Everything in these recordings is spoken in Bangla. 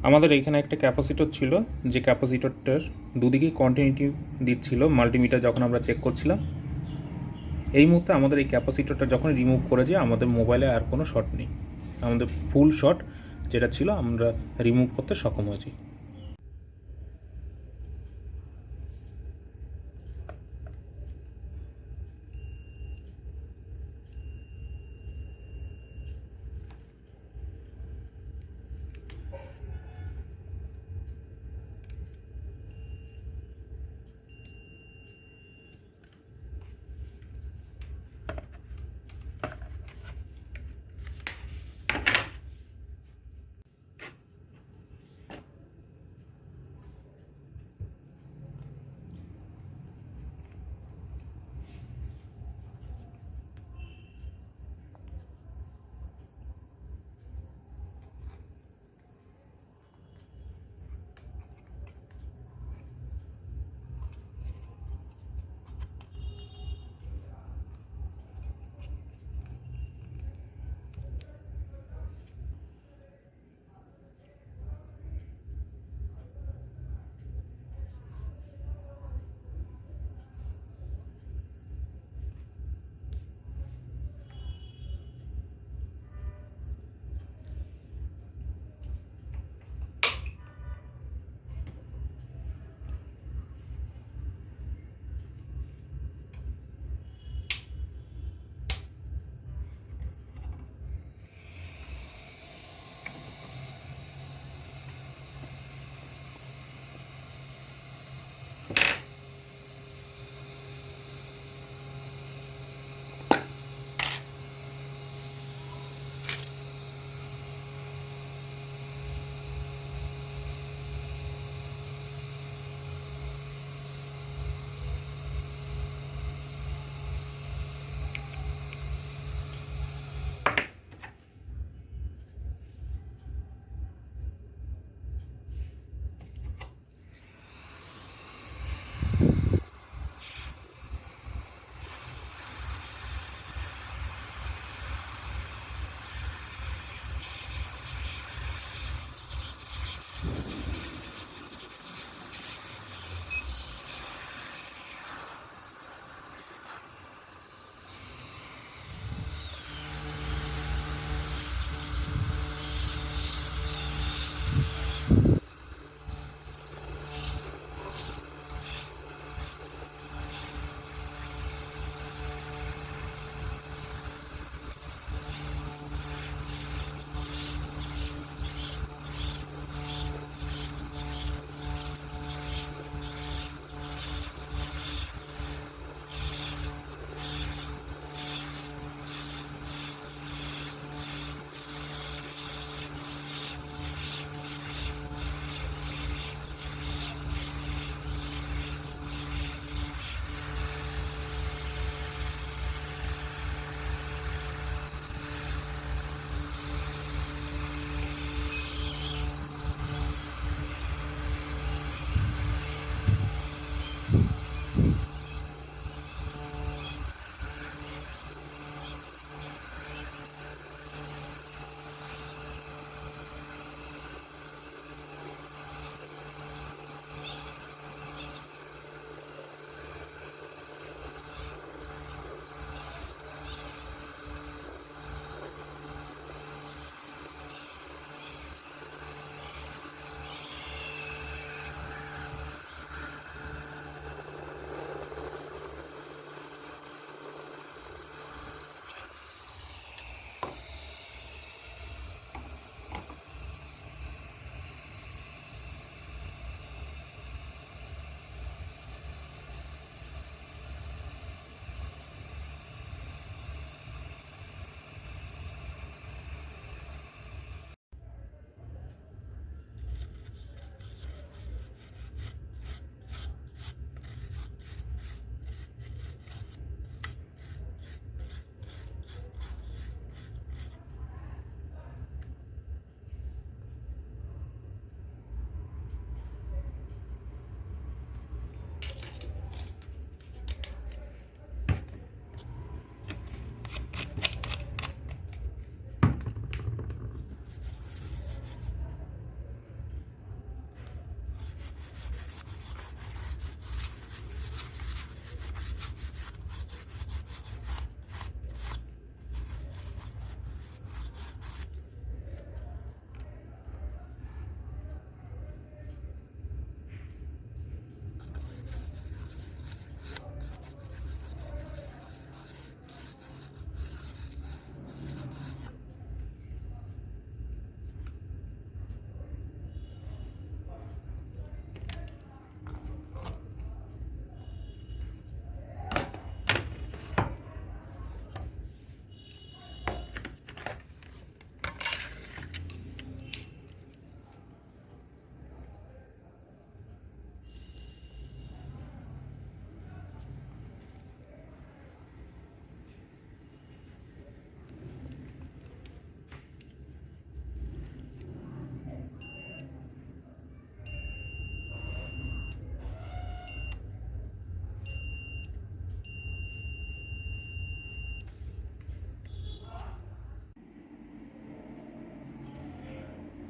আমাদের এখানে একটা ক্যাপাসিটর ছিল, যে ক্যাপাসিটরটার দুদিকেই কন্টিনিউটি দিচ্ছিল মাল্টিমিটার যখন আমরা চেক করছিলাম। এই মুহূর্তে আমাদের এই ক্যাপাসিটরটা যখন রিমুভ করে যে আমাদের মোবাইলে আর কোনো শর্ট নেই, আমাদের ফুল শর্ট যেটা ছিল আমরা রিমুভ করতে সক্ষম হয়েছি।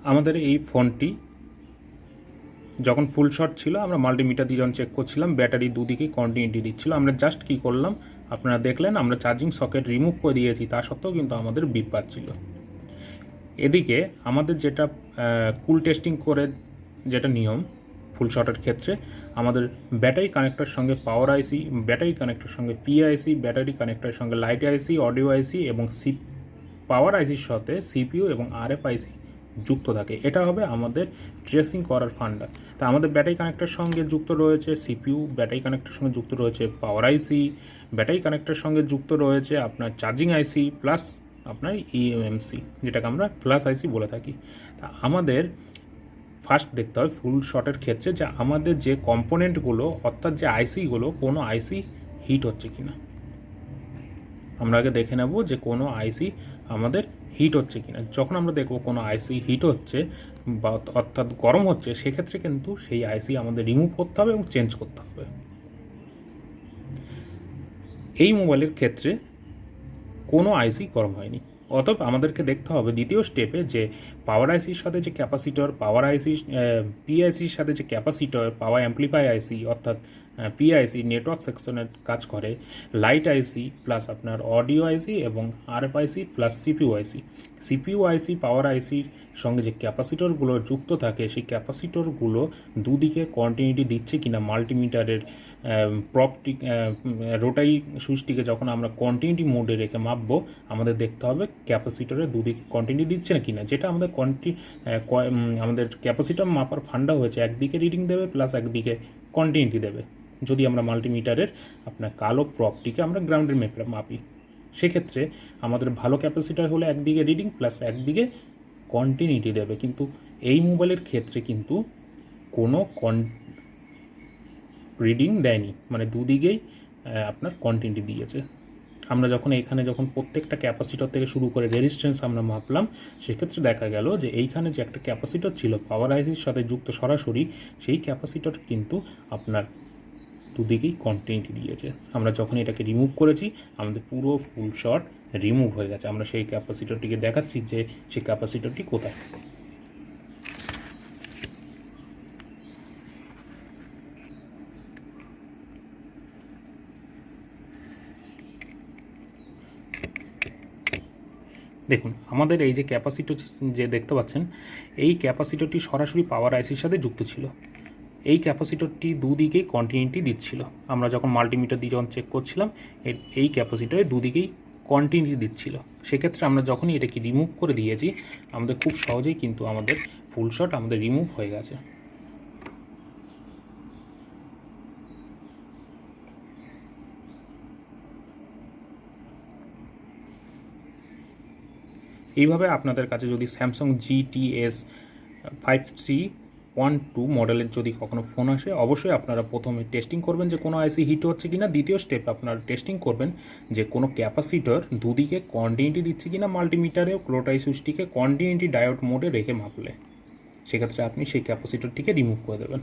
আমাদের এই ফোনটি যখন ফুল শর্ট ছিল আমরা মাল্টিমিটার দিয়ে যখন চেক করছিলাম ব্যাটারি দুদিকেই কন্টিনিউটি দিচ্ছিল। আমরা জাস্ট কী করলাম আপনারা দেখলেন, আমরা চার্জিং সকেট রিমুভ করে দিয়েছি, তা সত্ত্বেও কিন্তু আমাদের বিপ পাচ্ছিল। এদিকে আমাদের যেটা কুল টেস্টিং করে যেটা নিয়ম ফুল শর্টের ক্ষেত্রে, আমাদের ব্যাটারি কানেক্টরের সঙ্গে পাওয়ার আইসি, ব্যাটারি কানেক্টরের সঙ্গে পিআইসি, ব্যাটারি কানেক্টরের সঙ্গে লাইট আইসি, অডিও আইসি এবং পাওয়ার আইসির সাথে সিপিইউ এবং আরএফ আইসি যুক্ত থাকে। এটা হবে আমাদের ট্রেসিং করার ফান্ডা। তা আমাদের ব্যাটারি কানেক্টরের সঙ্গে যুক্ত রয়েছে সিপিইউ, ব্যাটারি কানেক্টরের সঙ্গে যুক্ত রয়েছে পাওয়ার আইসি, ব্যাটারি কানেক্টরের সঙ্গে যুক্ত রয়েছে আপনার চার্জিং আইসি প্লাস আপনার ইএমসি, যেটাকে আমরা ফ্ল্যাশ আইসি বলে থাকি। তা আমাদের ফার্স্ট দেখতে হয় ফুল শর্টের ক্ষেত্রে যে আমাদের যে কম্পোনেন্টগুলো অর্থাৎ যে আইসিগুলো, কোনো আইসি হিট হচ্ছে কিনা। আমরা আগে দেখে নেব যে কোনো আইসি আমাদের হিট হচ্ছে কিনা। যখন আমরা দেখব কোনো আইসি হিট হচ্ছে বা অর্থাৎ গরম হচ্ছে, সেক্ষেত্রে কিন্তু সেই আইসি আমাদের রিমুভ করতে হবে এবং চেঞ্জ করতে হবে। এই মোবাইলের ক্ষেত্রে কোনো আইসি গরম হয়নি, অতএব আমাদেরকে দেখতে হবে দ্বিতীয় স্টেপে যে পাওয়ার আইসির সাথে যে ক্যাপাসিটর, পাওয়ার আইসি পিআইসির সাথে যে ক্যাপাসিটর, পাওয়ার অ্যাম্প্লিফাই আইসি অর্থাৎ পিআইসি নেটওয়ার্ক সেকশনের কাজ করে, লাইট আইসি প্লাস আপনার অডিও আইসি এবং আরএফ আইসি প্লাস সিপিইউ আইসি। সিপিইউ আইসি পাওয়ার আইসির সঙ্গে যে ক্যাপাসিটরগুলো যুক্ত থাকে, সেই ক্যাপাসিটরগুলো দুদিকে কন্টিনিউটি দিচ্ছে কিনা মাল্টিমিটারের প্রপটি রোটারি সুইচটিকে যখন আমরা কন্টিনিউটি মোডে রেখে মাপবো, আমাদের দেখতে হবে ক্যাপাসিটরের দুদিকে কন্টিনিউটি দিচ্ছে না কিনা। যেটা আমাদের আমাদের ক্যাপাসিটর মাপার ফান্ডা হয়েছে, একদিকে রিডিং দেবে প্লাস একদিকে কন্টিনিউটি দেবে। যদি আমরা মাল্টিমিটারের আপনার কালো প্রপটিকে আমরা গ্রাউন্ডের মেপে মাপি, সেক্ষেত্রে আমাদের ভালো ক্যাপাসিটর হলে একদিকে রিডিং প্লাস একদিকে কন্টিনিউটি দেবে। কিন্তু এই মোবাইলের ক্ষেত্রে কিন্তু কোনো রিডিং দেয়নি, মানে দুদিকেই আপনার কন্টিনিউটি দিয়েছে। আমরা যখন এখানে যখন প্রত্যেকটা ক্যাপাসিটর থেকে শুরু করে রেজিস্ট্যান্স আমরা মাপলাম, সেক্ষেত্রে দেখা গেল যে এইখানে যে একটা ক্যাপাসিটর ছিল পাওয়ার আইসির সাথে যুক্ত সরাসরি, সেই ক্যাপাসিটর কিন্তু আপনার দুদিকেই কন্টিনিউটি দিয়েছে। আমরা যখন এটাকে রিমুভ করেছি, আমাদের পুরো ফুল শর্ট রিমুভ হয়ে গেছে। আমরা সেই ক্যাপাসিটরটিকে দেখাচ্ছি যে সেই ক্যাপাসিটরটি কোথায়। দেখুন আমাদের এই যে ক্যাপাসিটর যে দেখতে পাচ্ছেন, এই ক্যাপাসিটরটি সরাসরি পাওয়ার আইসির সাথে যুক্ত ছিল। এই ক্যাপাসিটরটি দুদিকেই কন্টিনিউটি দিচ্ছিল। আমরা যখন মাল্টিমিটার দিয়ে যখন চেক করছিলাম, এই ক্যাপাসিটরে দুদিকেই কন্টিনিউটি দিচ্ছিল। সেক্ষেত্রে আমরা যখনই এটাকে রিমুভ করে দিয়েছি, আমাদের খুব সহজেই কিন্তু আমাদের ফুল শট আমাদের রিমুভ হয়ে গেছে। এইভাবে আপনাদের কাছে যদি স্যামসাং GT-S5312 মডেলের যদি কখনো ফোন আসে, অবশ্যই আপনারা প্রথমে টেস্টিং করবেন যে কোনো আইসি হিট হচ্ছে কিনা। দ্বিতীয় স্টেপ আপনারা টেস্টিং করবেন যে কোনো ক্যাপাসিটর দুদিকে কন্টিনিউটি দিচ্ছে কিনা মাল্টিমিটারে ক্লোটাই সুইচটিকে কন্টিনিউটি ডায়োড মোডে রেখে মাপলে, সেক্ষেত্রে আপনি সেই ক্যাপাসিটরটিকে রিমুভ করে দেবেন।